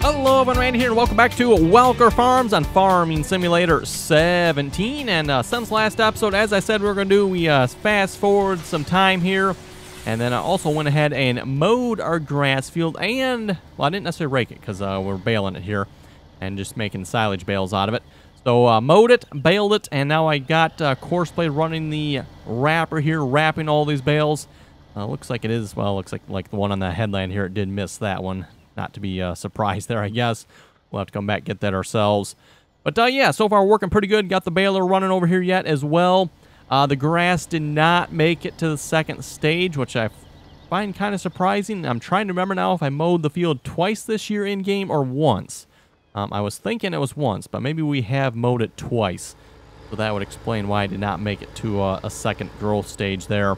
Hello everyone, Randy here, and welcome back to Welker Farms on Farming Simulator 17. And since last episode, as I said we were going to do, we fast forward some time here. And then I also went ahead and mowed our grass field and, well, I didn't necessarily rake it because we're baling it here and just making silage bales out of it. So mowed it, baled it, and now I got Courseplay running the wrapper here, wrapping all these bales. Looks like it is, well, looks like the one on the headland here, it did miss that one. Not to be surprised there, I guess. We'll have to come back and get that ourselves. But yeah, so far working pretty good. Got the baler running over here yet as well. The grass did not make it to the second stage, which I find kind of surprising. I'm trying to remember now if I mowed the field twice this year in-game or once. I was thinking it was once, but maybe we have mowed it twice. So that would explain why I did not make it to a second growth stage there.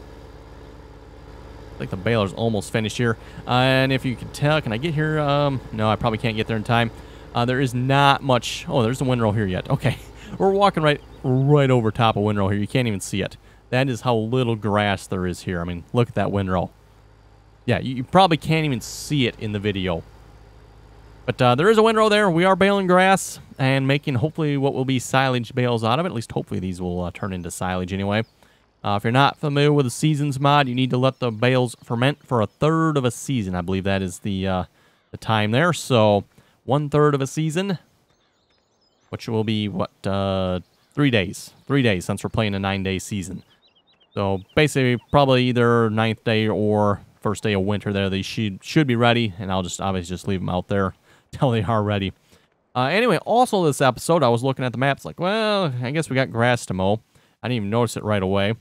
I think the baler's almost finished here. And if you can tell, can I get here? No, I probably can't get there in time. There is not much. Oh, there's a windrow here yet. Okay. We're walking right over top of windrow here. You can't even see it. That is how little grass there is here. I mean, look at that windrow. Yeah, you probably can't even see it in the video. But there is a windrow there. We are baling grass and making hopefully what will be silage bales out of it. At least hopefully these will turn into silage anyway. If you're not familiar with the seasons mod, you need to let the bales ferment for 1/3 of a season. I believe that is the time there. So 1/3 of a season, which will be what 3 days. 3 days since we're playing a 9-day season. So basically, probably either 9th day or first day of winter. There, they should be ready, and I'll just obviously just leave them out there till they are ready. Anyway, also this episode, I was looking at the maps like, well, I guess we got grass to mow. I didn't even notice it right away.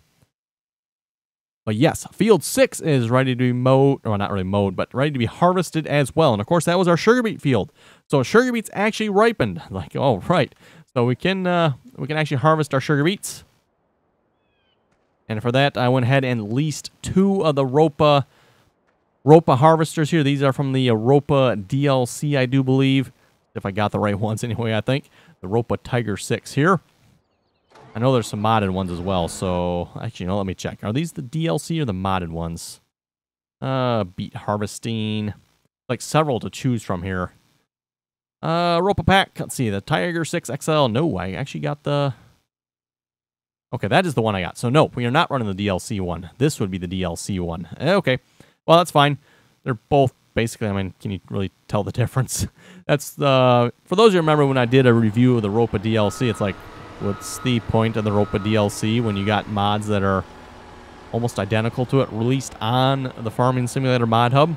But yes, field 6 is ready to be mowed, or not really mowed, but ready to be harvested as well. And of course, that was our sugar beet field. So sugar beets actually ripened. Like, oh, right. So we can actually harvest our sugar beets. And for that, I went ahead and leased 2 of the Ropa harvesters here. These are from the Ropa DLC, I do believe. If I got the right ones anyway, I think. The Ropa Tiger 6 here. I know there's some modded ones as well, so actually, let me check. Are these the DLC or the modded ones? Beet harvesting. Like several to choose from here. Ropa pack. Let's see, the Tiger 6 XL. No, I actually got the... Okay, that is the one I got. So no, we are not running the DLC one. This would be the DLC one. Okay, well, that's fine. They're both basically, I mean, can you really tell the difference? That's the... For those who remember when I did a review of the Ropa DLC, it's like, what's the point of the Ropa DLC when you got mods that are almost identical to it released on the Farming Simulator mod hub?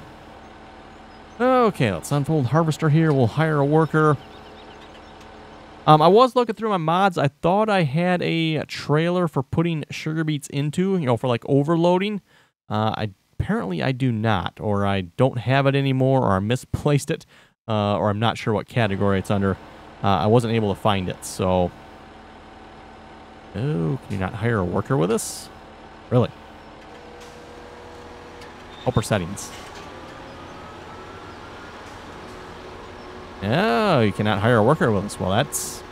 Okay, let's unfold harvester here. We'll hire a worker. I was looking through my mods. I thought I had a trailer for putting sugar beets into, for like overloading. Apparently I do not, or I don't have it anymore, or I misplaced it, or I'm not sure what category it's under. I wasn't able to find it, so... Oh, can you not hire a worker with us? Really? Helper settings. Oh, you cannot hire a worker with us. Well, that's...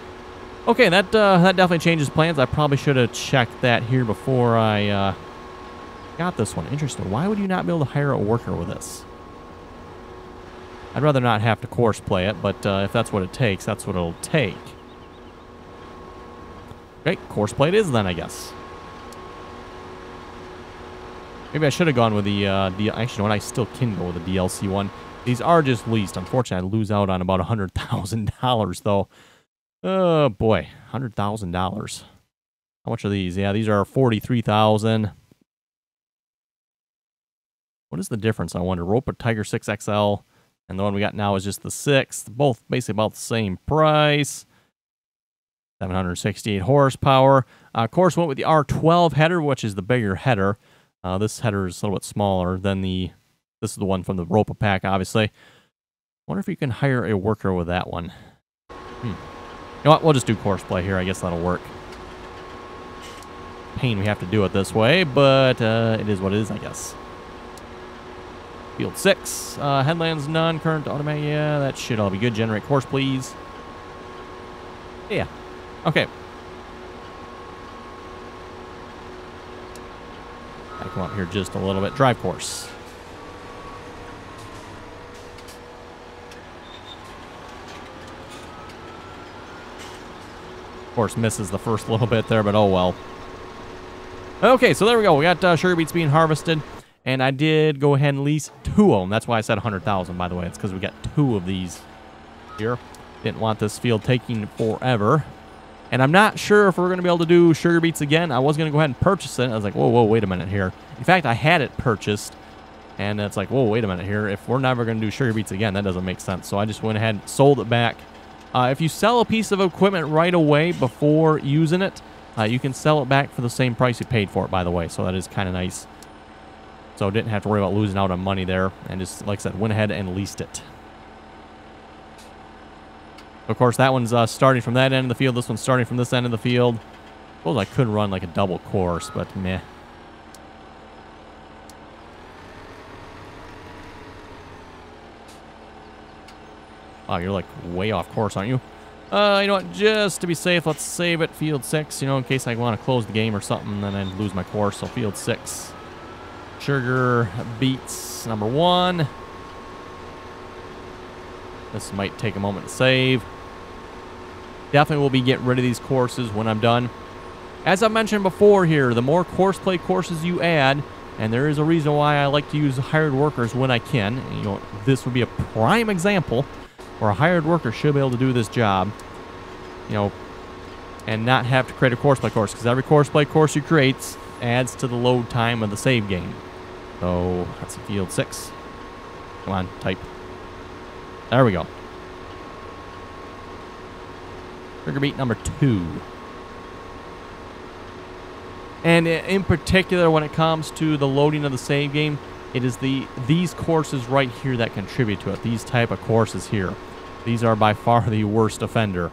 Okay, that definitely changes plans. I probably should have checked that here before I got this one. Interesting. Why would you not be able to hire a worker with us? I'd rather not have to Courseplay it, but if that's what it takes, that's what it'll take. Okay, Courseplay it is then, I guess. Maybe I should have gone with the actually, you know what? I still can go with the DLC one. These are just leased. Unfortunately, I lose out on about $100,000 though. Oh boy, $100,000. How much are these? Yeah, these are $43,000. What is the difference? I wonder. Ropa Tiger 6 XL, and the one we got now is just the 6. Both basically about the same price. 768 horsepower. Of course, went with the R12 header, which is the bigger header. This header is a little bit smaller than the... This is the one from the Ropa pack, obviously. Wonder if you can hire a worker with that one. You know what? We'll just do Courseplay here. I guess that'll work. Pain we have to do it this way, but it is what it is, I guess. Field 6. Headlands none. Current automatic. Yeah, that should all be good. Generate course, please. Yeah. Okay. I come up here just a little bit. Drive course. Of course, misses the first little bit there, but oh well. Okay, so there we go. We got sugar beets being harvested, and I did go ahead and lease 2 of them. That's why I said 100,000, by the way. It's because we got 2 of these here. Didn't want this field taking forever. And I'm not sure if we're going to be able to do sugar beets again. I was going to go ahead and purchase it. I was like, whoa, wait a minute here. In fact, I had it purchased, and it's like, whoa, wait a minute here. If we're never going to do sugar beets again, that doesn't make sense. So I just went ahead and sold it back. If you sell a piece of equipment right away before using it, you can sell it back for the same price you paid for it, by the way. So that is kind of nice. So didn't have to worry about losing out on money there. And just, like I said, went ahead and leased it. Of course, that one's starting from that end of the field. This one's starting from this end of the field. I suppose I could run like a double course, but meh. Oh, you're like way off course, aren't you? You know what? Just to be safe, let's save it. Field 6, you know, in case I want to close the game or something, then I'd lose my course. So field 6. Sugar beets number 1. This might take a moment to save. Definitely will be getting rid of these courses when I'm done. As I mentioned before here, the more Courseplay courses you add, and there is a reason why I like to use hired workers when I can. And, you know, this would be a prime example where a hired worker should be able to do this job, you know, and not have to create a Courseplay course, because every Courseplay course you create adds to the load time of the save game. So that's field 6. Come on, type. There we go. Sugar beet number 2. And in particular, when it comes to the loading of the save game, it is these courses right here that contribute to it. These type of courses here. These are by far the worst offender.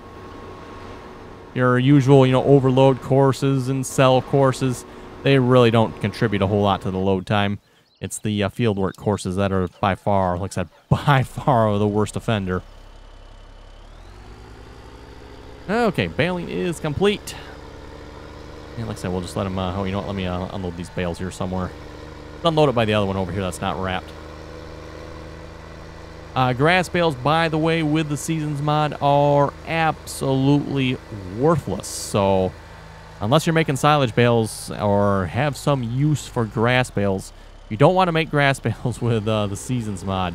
Your usual, you know, overload courses and sell courses, they really don't contribute a whole lot to the load time. It's the fieldwork courses that are by far, like I said, by far the worst offender. Okay, baling is complete. And like I said, we'll just let them, oh, you know what, let me unload these bales here somewhere. Unload it by the other one over here that's not wrapped. Grass bales, by the way, with the Seasons mod are absolutely worthless. So, unless you're making silage bales or have some use for grass bales, you don't want to make grass bales with the Seasons mod.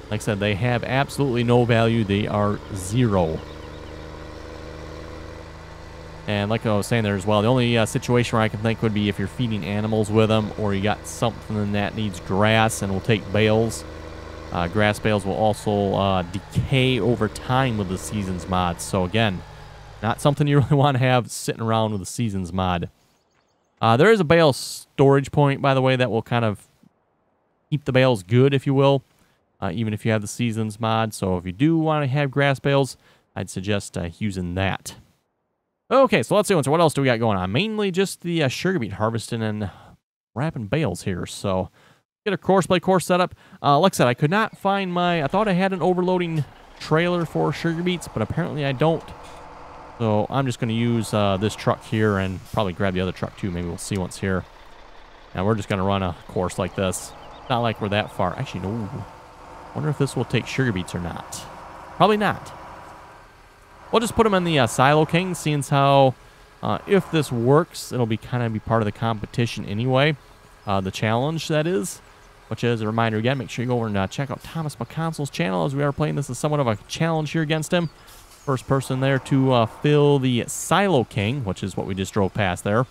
Like I said, they have absolutely no value. They are 0. And like I was saying there as well, the only situation where I can think would be if you're feeding animals with them, or you got something that needs grass and will take bales. Grass bales will also decay over time with the Seasons mod. So again, not something you really want to have sitting around with the Seasons mod. There is a bale storage point, by the way, that will kind of keep the bales good, if you will, even if you have the Seasons mod. So if you do want to have grass bales, I'd suggest using that. Okay, so let's see. So what else do we got going on? Mainly just the sugar beet harvesting and wrapping bales here. So get a Courseplay course set up. Like I said, I could not find my... I thought I had an overloading trailer for sugar beets, but apparently I don't. So I'm just going to use this truck here and probably grab the other truck too. Maybe we'll see once here. And we're just going to run a course like this. Not like we're that far. Actually, no. Wonder if this will take sugar beets or not. Probably not. We'll just put them in the Silo King, seeing how if this works, it'll be kind of be part of the competition anyway. The challenge, that is. Which is a reminder again, make sure you go over and check out Thomas McConsol's channel, as we are playing this as somewhat of a challenge here against him. First person there to fill the Silo King, which is what we just drove past there,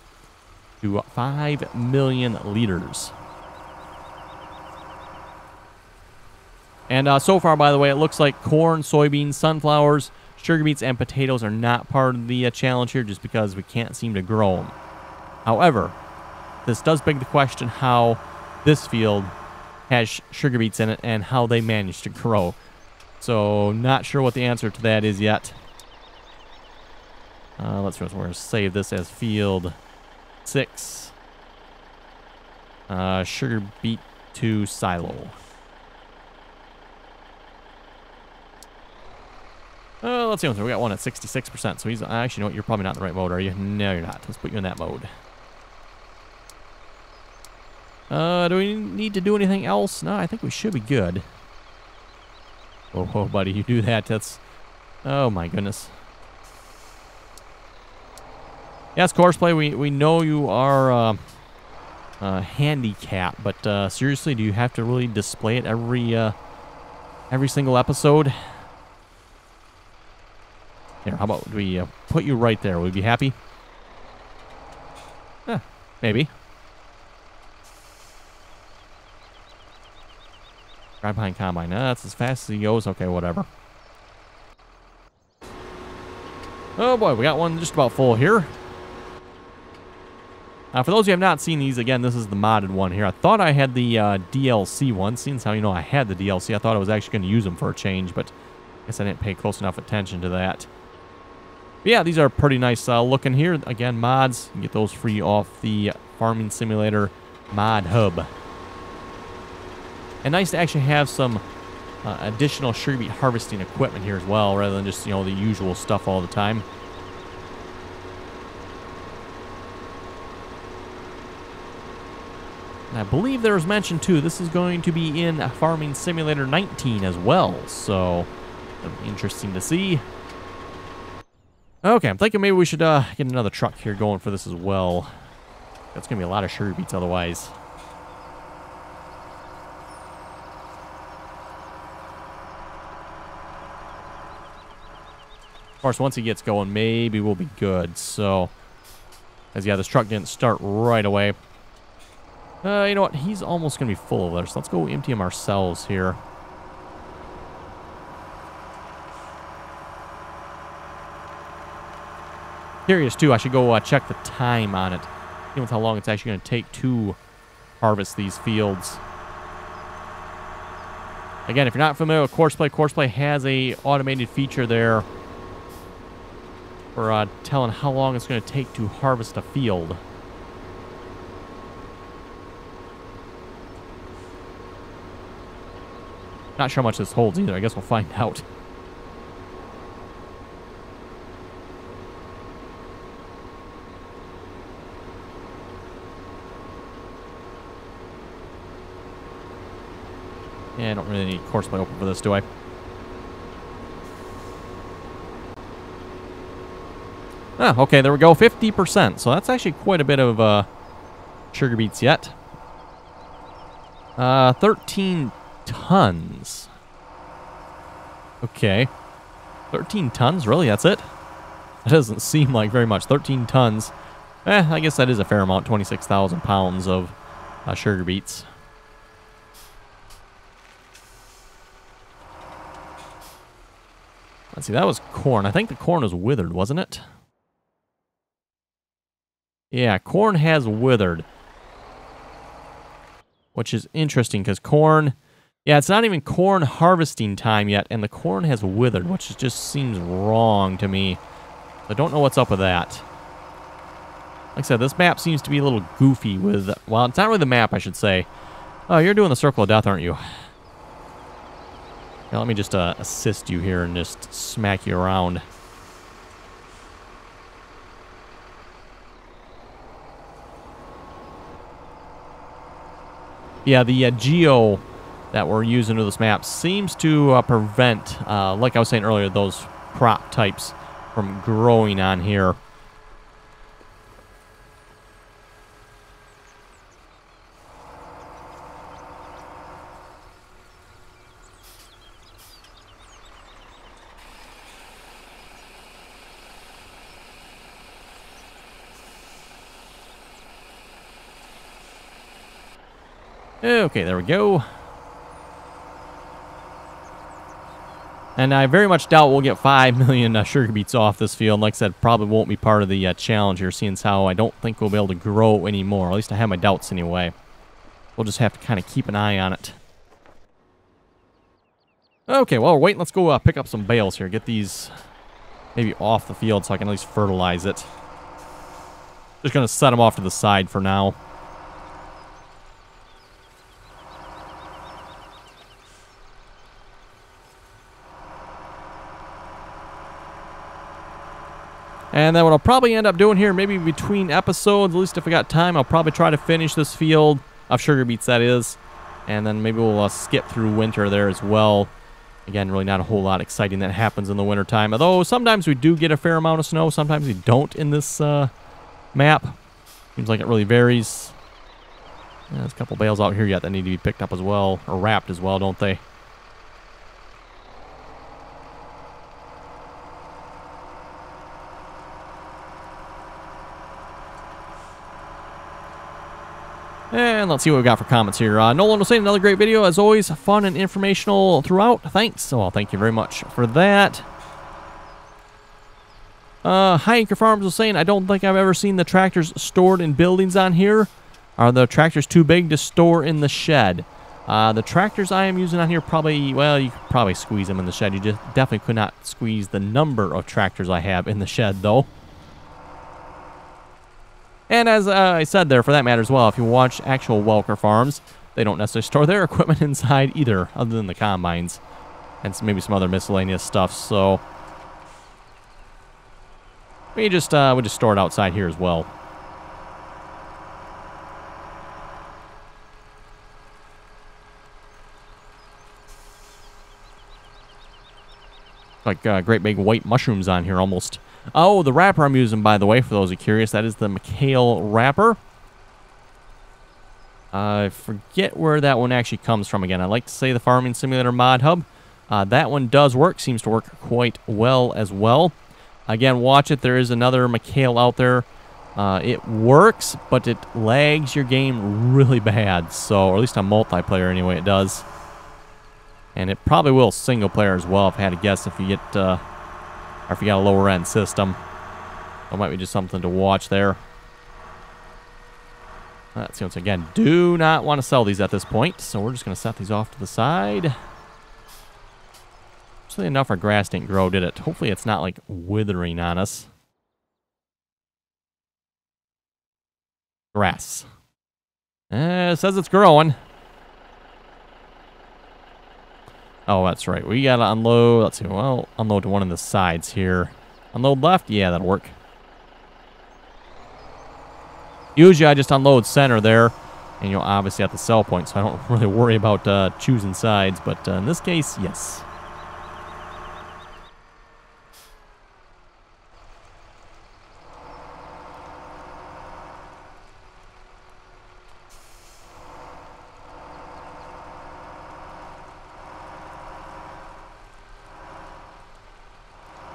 to 5 million liters. And so far, by the way, it looks like corn, soybeans, sunflowers, sugar beets, and potatoes are not part of the challenge here just because we can't seem to grow them. However, this does beg the question how this field has sugar beets in it and how they managed to grow. So, not sure what the answer to that is yet. We're going to save this as field 6. Sugar beet to silo. Let's see. We got one at 66%. So he's actually, you know what? You're probably not in the right mode, are you? No, you're not. Let's put you in that mode. Do we need to do anything else? No, I think we should be good. Whoa, whoa, buddy, you do that. That's... Oh, my goodness. Yes, Courseplay, we know you are handicapped, but seriously, do you have to really display it every single episode? Here, how about we put you right there? Would you be happy? Maybe. Right behind Combine. That's as fast as he goes. Okay, whatever. Oh boy, we got one just about full here. For those of you who have not seen these, again, this is the modded one here. I thought I had the DLC one. Seeing as how you know I had the DLC, I thought I was actually going to use them for a change, but I guess I didn't pay close enough attention to that. But yeah, these are pretty nice looking here. Again, mods. You can get those free off the Farming Simulator mod hub. And nice to actually have some additional sugar beet harvesting equipment here as well, rather than just, you know, the usual stuff all the time. And I believe there was mention too, this is going to be in Farming Simulator 19 as well, so interesting to see. Okay, I'm thinking maybe we should get another truck here going for this as well. That's going to be a lot of sugar beets otherwise. Of course, once he gets going, maybe we'll be good. So, as yeah, this truck didn't start right away. You know what? He's almost going to be full over there, so let's go empty him ourselves here. Curious, too. I should go check the time on it. See how long it's actually going to take to harvest these fields. Again, if you're not familiar with Courseplay, Courseplay has a automated feature there for telling how long it's going to take to harvest a field. Not sure how much this holds either. I guess we'll find out. Yeah, I don't really need Courseplay open for this, do I? Ah, okay, there we go. 50%. So that's actually quite a bit of sugar beets yet. 13 tons. Okay. 13 tons? Really? That's it? That doesn't seem like very much. 13 tons. I guess that is a fair amount. 26,000 pounds of sugar beets. Let's see, that was corn. I think the corn was withered, wasn't it? Yeah, corn has withered. Which is interesting, because corn... Yeah, it's not even corn harvesting time yet, and the corn has withered, which just seems wrong to me. I don't know what's up with that. Like I said, this map seems to be a little goofy with... Well, it's not really the map, I should say. Oh, you're doing the circle of death, aren't you? Now, let me just assist you here and just smack you around. Yeah, the geo that we're using to this map seems to prevent, like I was saying earlier, those crop types from growing on here. Okay, there we go. And I very much doubt we'll get 5 million sugar beets off this field. Like I said, probably won't be part of the challenge here, seeing as how I don't think we'll be able to grow anymore. At least I have my doubts anyway. We'll just have to kind of keep an eye on it. Okay, well, we're waiting. Let's go pick up some bales here. Get these maybe off the field so I can at least fertilize it. Just going to set them off to the side for now. And then what I'll probably end up doing here, maybe between episodes, at least if I got time, I'll probably try to finish this field of sugar beets, that is. And then maybe we'll skip through winter there as well. Again, really not a whole lot exciting that happens in the wintertime. Although sometimes we do get a fair amount of snow. Sometimes we don't in this map. Seems like it really varies. Yeah, there's a couple bales out here yet that need to be picked up as well. Or wrapped as well, don't they? And let's see what we got for comments here. Nolan was saying another great video. As always, fun and informational throughout. Thanks. Well, thank you very much for that. High Anchor Farms was saying, I don't think I've ever seen the tractors stored in buildings on here. Are the tractors too big to store in the shed? The tractors I am using on here probably, well, you could probably squeeze them in the shed. You just definitely could not squeeze the number of tractors I have in the shed, though. And as I said there, for that matter as well, if you watch actual Welker farms, they don't necessarily store their equipment inside either, other than the combines. And maybe some other miscellaneous stuff, so we just store it outside here as well. Like great big white mushrooms on here almost. Oh, the wrapper I'm using, by the way, for those who are curious, that is the McHale wrapper. I forget where that one actually comes from again. I like to say the Farming Simulator Mod Hub. That one does work, seems to work quite well as well. Again, watch it. There is another McHale out there. It works, but it lags your game really bad. So, or at least on multiplayer anyway, it does. And it probably will single player as well, if I had to guess, if you get, or if you got a lower end system. That might be just something to watch there. Let's see, once again, do not want to sell these at this point, so we're just going to set these off to the side. Actually, enough our grass didn't grow, did it? Hopefully it's not, like, withering on us. Grass. It says it's growing. Oh, that's right. We gotta unload. Let's see. Well, unload to one of the sides here. Unload left? Yeah, that'll work. Usually I just unload center there. And you'll obviously at the sell point, so I don't really worry about choosing sides. But in this case, yes.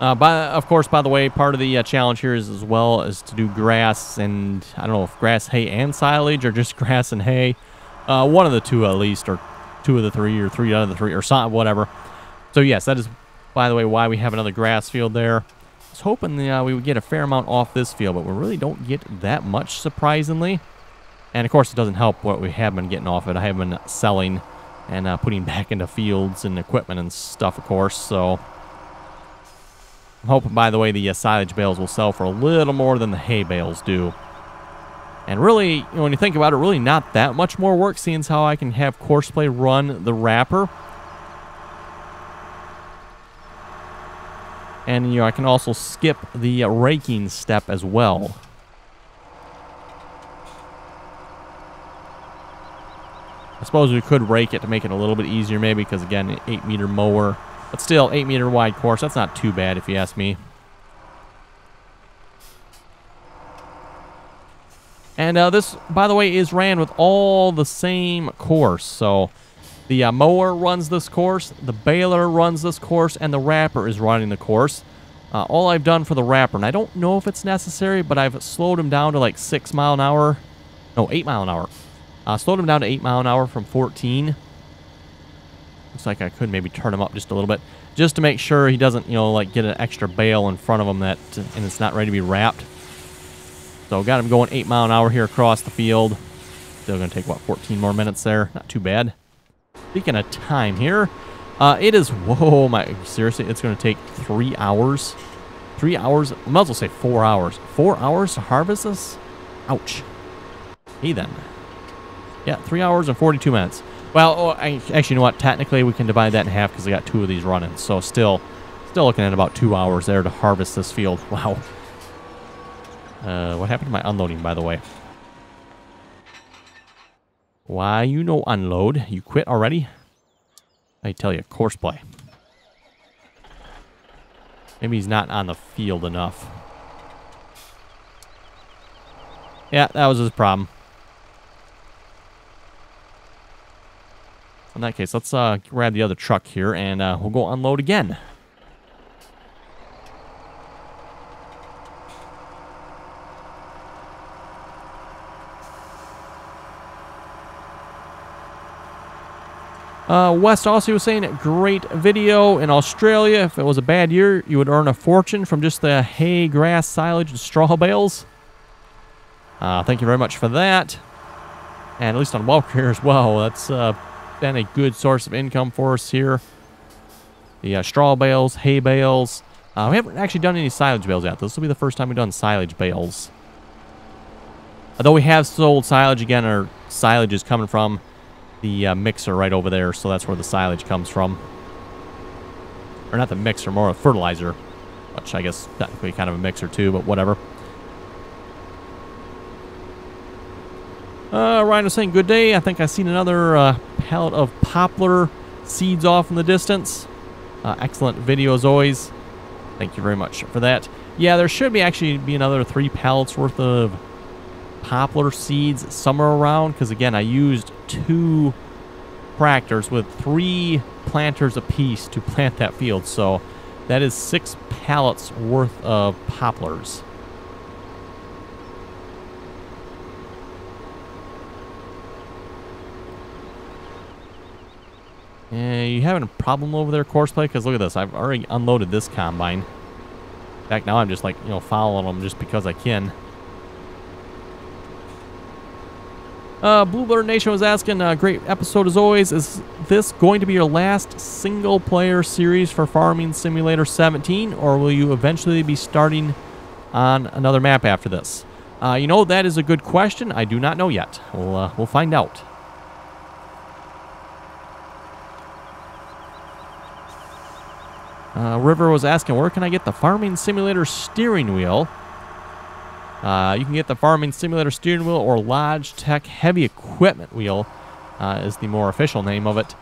Of course, by the way, part of the challenge here is as well is to do grass and, I don't know if grass, hay, and silage, or just grass and hay. One of the two at least, or two of the three, or three out of the three, or something, whatever. So yes, that is, by the way, why we have another grass field there. I was hoping we would get a fair amount off this field, but we really don't get that much, surprisingly. And of course, it doesn't help what we have been getting off it. I have been selling and putting back into fields and equipment and stuff, of course, so I'm hoping, by the way, the silage bales will sell for a little more than the hay bales do. And really, you know, when you think about it, really not that much more work, seeing as how I can have Courseplay run the wrapper. And, you know, I can also skip the raking step as well. I suppose we could rake it to make it a little bit easier, maybe, because, again, an 8-meter mower. But still, 8-meter wide course, that's not too bad if you ask me. And this, by the way, is ran with all the same course. So the mower runs this course, the baler runs this course, and the wrapper is running the course. All I've done for the wrapper, and I don't know if it's necessary, but I've slowed him down to like 6 mile an hour. No, 8 mile an hour. Slowed him down to 8 mile an hour from 14. Looks like I could maybe turn him up just a little bit, just to make sure he doesn't, you know, like get an extra bale in front of him and it's not ready to be wrapped. So got him going 8 mile an hour here across the field. Still going to take, what, 14 more minutes there. Not too bad. Speaking of time here, it is, whoa, seriously, it's going to take 3 hours. 3 hours, I might as well say 4 hours. 4 hours to harvest this? Ouch. Hey then. Yeah, 3 hours and 42 minutes. Well, actually, you know what? Technically, we can divide that in half because I got 2 of these running. So still looking at about 2 hours there to harvest this field. Wow. What happened to my unloading, by the way? Why you no unload? You quit already? I tell you, Courseplay. Maybe he's not on the field enough. Yeah, that was his problem. In that case, let's grab the other truck here, and we'll go unload again. West also was saying, great video. In Australia, if it was a bad year, you would earn a fortune from just the hay, grass, silage, and straw bales. Thank you very much for that. And at least on Welker here as well, that's been a good source of income for us here. The straw bales, hay bales. We haven't actually done any silage bales yet. This will be the first time we've done silage bales. Although we have sold silage again, our silage is coming from the mixer right over there, so that's where the silage comes from. Or not the mixer, more a fertilizer, which I guess technically kind of a mixer too, but whatever. Ryan was saying, good day. I think I've seen another pallet of poplar seeds off in the distance. Excellent video as always. Thank you very much for that. Yeah, there should actually be another 3 pallets worth of poplar seeds somewhere around, because again, I used 2 tractors with 3 planters apiece to plant that field, so that is 6 pallets worth of poplars. You having a problem over there, Courseplay? Because look at this, I've already unloaded this combine. In fact, now I'm just like, following them just because I can. Bluebird Nation was asking, great episode as always. Is this going to be your last single-player series for Farming Simulator 17, or will you eventually be starting on another map after this? That is a good question. I do not know yet. We'll find out. River was asking, where can I get the Farming Simulator steering wheel? You can get the Farming Simulator steering wheel, or Logitech Heavy Equipment wheel is the more official name of it,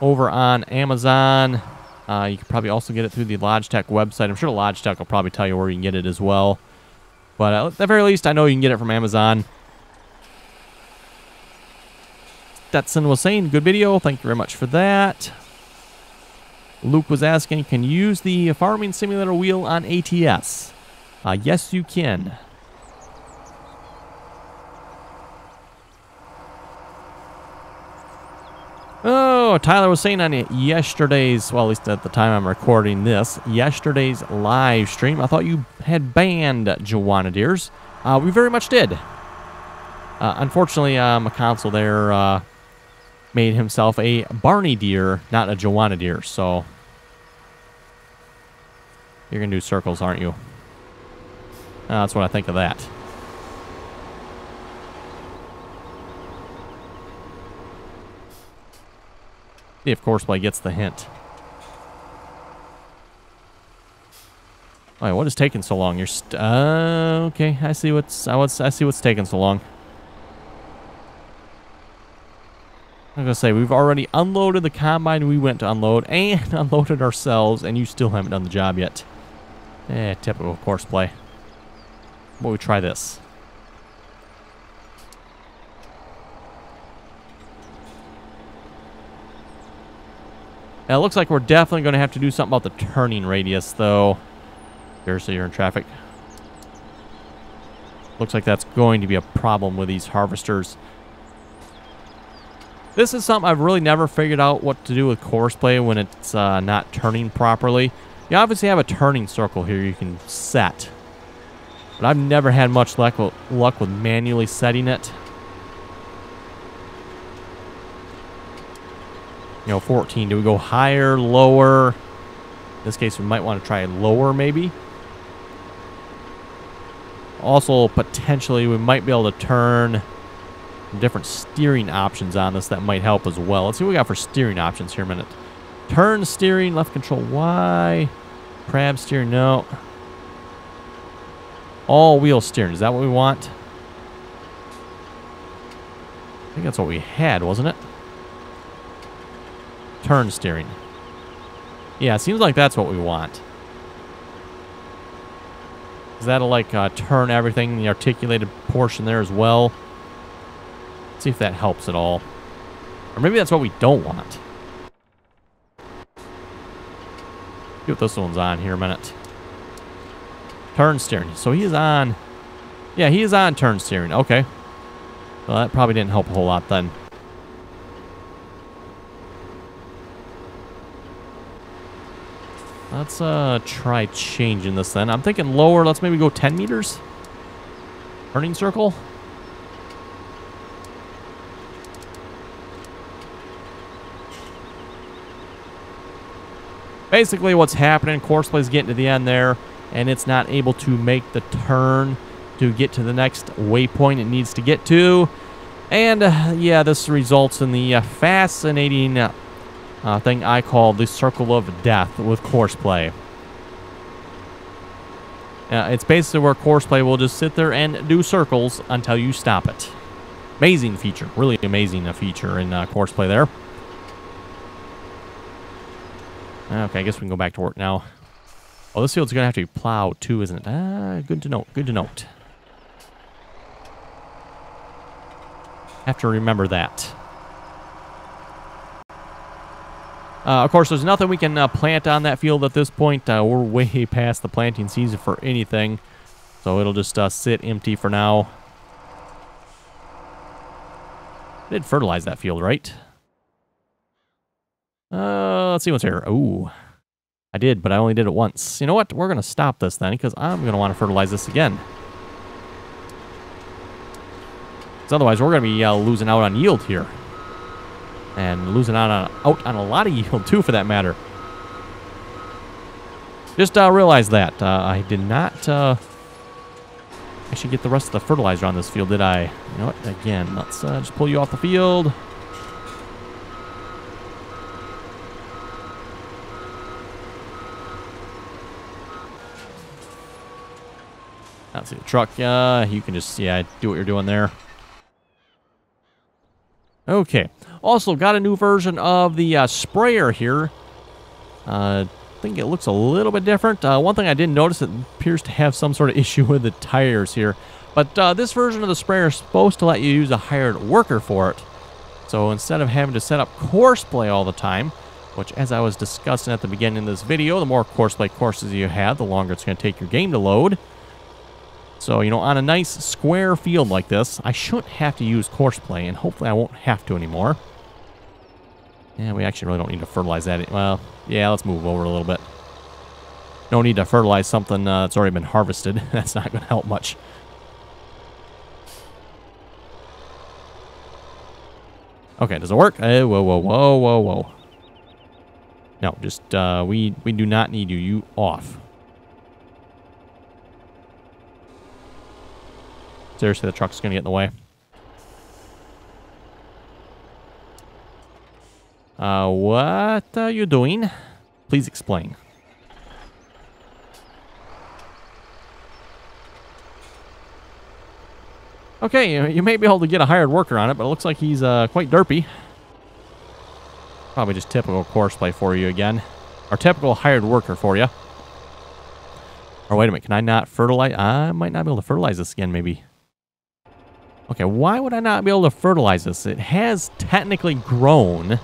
over on Amazon. You can probably also get it through the Logitech website. I'm sure Logitech will probably tell you where you can get it as well. But at the very least, I know you can get it from Amazon. Stetson was saying, good video. Thank you very much for that. Luke was asking, can you use the Farming Simulator wheel on ATS? Yes, you can. Oh, Tyler was saying on yesterday's, well, at least at the time I'm recording this, yesterday's live stream, I thought you had banned Joanna-deers. We very much did. Unfortunately, McConsole there made himself a Barney deer, not a Joanna-deer, so you're going to do circles, aren't you? That's what I think of that. See if Courseplay gets the hint. All right, what is taking so long? You're okay. I see what's taking so long. I'm gonna say we've already unloaded the combine we went to unload and unloaded ourselves, and you still haven't done the job yet. Typical Courseplay. But we try this. It looks like we're definitely going to have to do something about the turning radius, though. Seriously, you're in traffic. Looks like that's going to be a problem with these harvesters. This is something I've really never figured out what to do with Courseplay when it's not turning properly. You obviously have a turning circle here you can set. But I've never had much luck with manually setting it. 14. Do we go higher, lower? In this case, we might want to try lower, maybe. Also, potentially, we might be able to turn different steering options on this that might help as well. Let's see what we got for steering options here in a minute. Turn steering, left control Y. Crab steering, no. All wheel steering, is that what we want? I think that's what we had, wasn't it? Turn steering. Yeah, it seems like that's what we want. Because that'll, like, turn everything, the articulated portion there as well. Let's see if that helps at all. Or maybe that's what we don't want. See what this one's on here a minute. Turn steering. So he is on... Yeah, he is on turn steering. Okay. Well, that probably didn't help a whole lot then. Let's try changing this then. I'm thinking lower. Let's maybe go 10 meters. Turning circle. Basically what's happening, Courseplay's getting to the end there, and it's not able to make the turn to get to the next waypoint it needs to get to. And yeah, this results in the fascinating thing I call the circle of death with Courseplay. It's basically where Courseplay will just sit there and do circles until you stop it. Amazing feature. Really amazing feature in Courseplay there. Okay, I guess we can go back to work now. Oh, this field's going to have to be plowed too, isn't it? Good to note. Good to note. Have to remember that. Of course, there's nothing we can plant on that field at this point. We're way past the planting season for anything. So it'll just sit empty for now. I did fertilize that field, right? Let's see what's here. Ooh, I did, but I only did it once. You know what? We're going to stop this then, because I'm going to want to fertilize this again. Because otherwise, we're going to be losing out on yield here. And losing out on a lot of yield, too, for that matter. Just realized that. I did not actually get the rest of the fertilizer on this field, did I? You know what? Again, let's just pull you off the field. Let's see the truck. You can just, yeah, do what you're doing there. Okay. Also, got a new version of the sprayer here. I think it looks a little bit different. One thing I didn't notice, it appears to have some sort of issue with the tires here. But this version of the sprayer is supposed to let you use a hired worker for it. So instead of having to set up Courseplay all the time, which as I was discussing at the beginning of this video, the more Courseplay courses you have, the longer it's going to take your game to load. So, you know, on a nice square field like this, I shouldn't have to use Courseplay, and hopefully I won't have to anymore. Yeah, we actually really don't need to fertilize that. Well, yeah, let's move over a little bit. No need to fertilize something that's already been harvested. That's not going to help much. Okay, does it work? Whoa, whoa, whoa, whoa, whoa. No, just, we do not need you. You off. Seriously, the truck's going to get in the way. What are you doing? Please explain. Okay, you may be able to get a hired worker on it, but it looks like he's quite derpy. Probably just typical Courseplay for you again. Or typical hired worker for you. Or wait a minute, can I not fertilize? I might not be able to fertilize this again, maybe. Okay, why would I not be able to fertilize this? It has technically grown.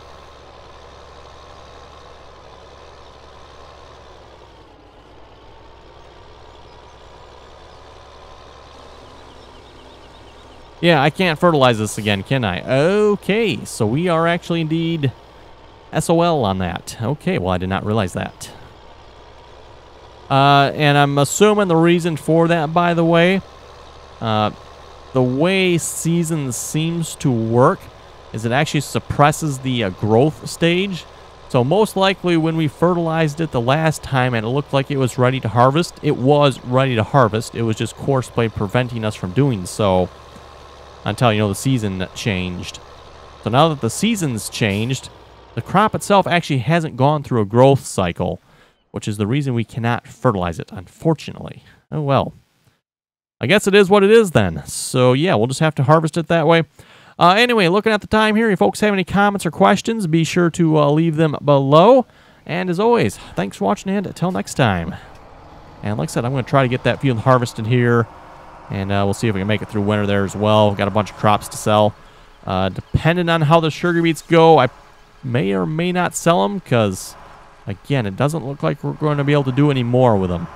Yeah, I can't fertilize this again, can I? Okay, so we are actually indeed SOL on that. Okay, well, I did not realize that. And I'm assuming the reason for that, by the way, the way seasons seems to work is it actually suppresses the growth stage. So most likely when we fertilized it the last time and it looked like it was ready to harvest, it was ready to harvest. It was just Courseplay preventing us from doing so until, you know, the season changed. So now that the season's changed, the crop itself actually hasn't gone through a growth cycle, which is the reason we cannot fertilize it, unfortunately. Oh well. I guess it is what it is then. So yeah, we'll just have to harvest it that way. Anyway, looking at the time here, if folks have any comments or questions, be sure to leave them below. And as always, thanks for watching, and until next time. And like I said, I'm going to try to get that field harvested here. And we'll see if we can make it through winter there as well. We've got a bunch of crops to sell. Depending on how the sugar beets go, I may or may not sell them because, again, it doesn't look like we're going to be able to do any more with them.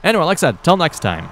Anyway, like I said, till next time.